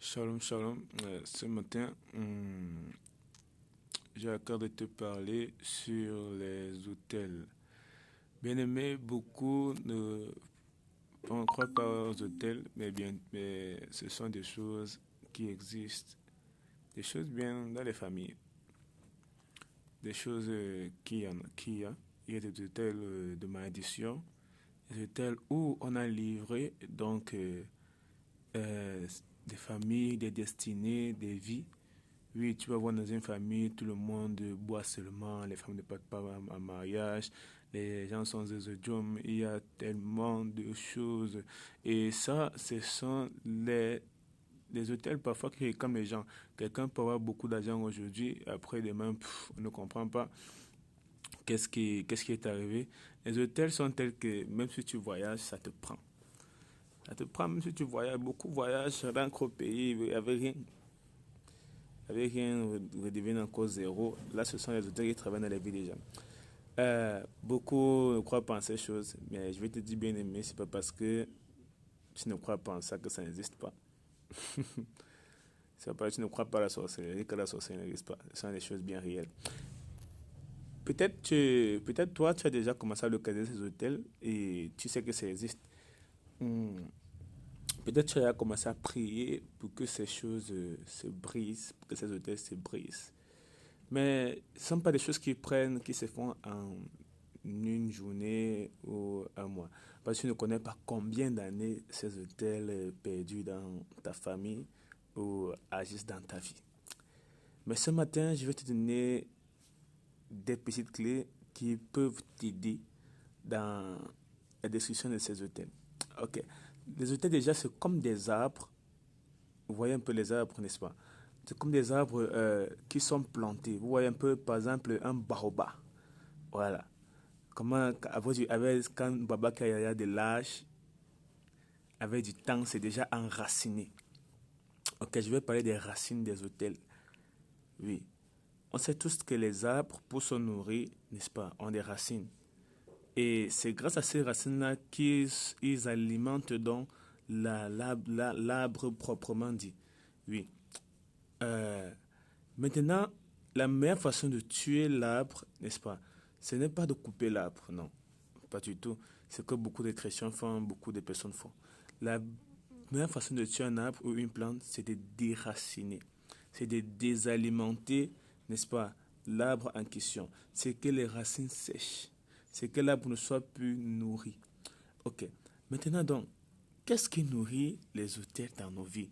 Shalom, shalom. Ce matin, j'ai à cœur de te parler sur les hôtels. Bien aimé, beaucoup ne croient pas aux hôtels, mais ce sont des choses qui existent, des choses bien dans les familles, des choses qui y a. Il y a des hôtels de malédiction, des hôtels où on a livré euh, des familles, des destinées, des vies. Oui, tu vas voir dans une famille, tout le monde boit seulement, les femmes ne partent pas en mariage, les gens sont des odiums, il y a tellement de choses. Et ça, ce sont les hôtels parfois qui réclament les gens. Quelqu'un peut avoir beaucoup d'argent aujourd'hui, après demain, on ne comprend pas qu'est-ce qui est arrivé. Les hôtels sont tels que même si tu voyages, ça te prend. Ça te prend même si tu voyages, beaucoup voyagent, rentrent au pays avec rien redevient encore zéro. Là, ce sont les auteurs qui travaillent dans les villes des gens. Beaucoup ne croient pas en ces choses, mais je vais te dire, bien aimé, c'est pas parce que tu ne crois pas en ça que ça n'existe pas. C'est pas parce que tu ne crois pas à la sorcellerie que la sorcellerie n'existe pas. Ce sont des choses bien réelles. Peut-être toi, tu as déjà commencé à localiser ces hôtels et tu sais que ça existe. Hmm. Peut-être tu as commencé à prier pour que ces choses se brisent, pour que ces hôtels se brisent. Mais ce ne sont pas des choses qui se font en une journée ou un mois. Parce que tu ne connais pas combien d'années ces hôtels perdus dans ta famille ou agissent dans ta vie. Mais ce matin, je vais te donner des petites clés qui peuvent t'aider dans la description de ces hôtels. Ok. Les hôtels, déjà, c'est comme des arbres. Vous voyez un peu les arbres, n'est-ce pas? C'est comme des arbres qui sont plantés. Vous voyez un peu, par exemple, un baobab. Voilà. Comment, quand Baba Kaya de l'âge, avec du temps, c'est déjà enraciné. Ok, je vais parler des racines des hôtels. Oui. On sait tous que les arbres, pour se nourrir, n'est-ce pas, ont des racines. Et c'est grâce à ces racines-là qu'ils alimentent donc l'arbre proprement dit. Oui. Euh, Maintenant, la meilleure façon de tuer l'arbre, n'est-ce pas, ce n'est pas de couper l'arbre, non, pas du tout. C'est ce que beaucoup de chrétiens font, beaucoup de personnes font. La meilleure façon de tuer un arbre ou une plante, c'est de déraciner, c'est de désalimenter, n'est-ce pas, l'arbre en question. C'est que les racines sèchent, c'est que l'arbre ne soit plus nourri. Ok. Maintenant donc, qu'est-ce qui nourrit les hôtels dans nos vies?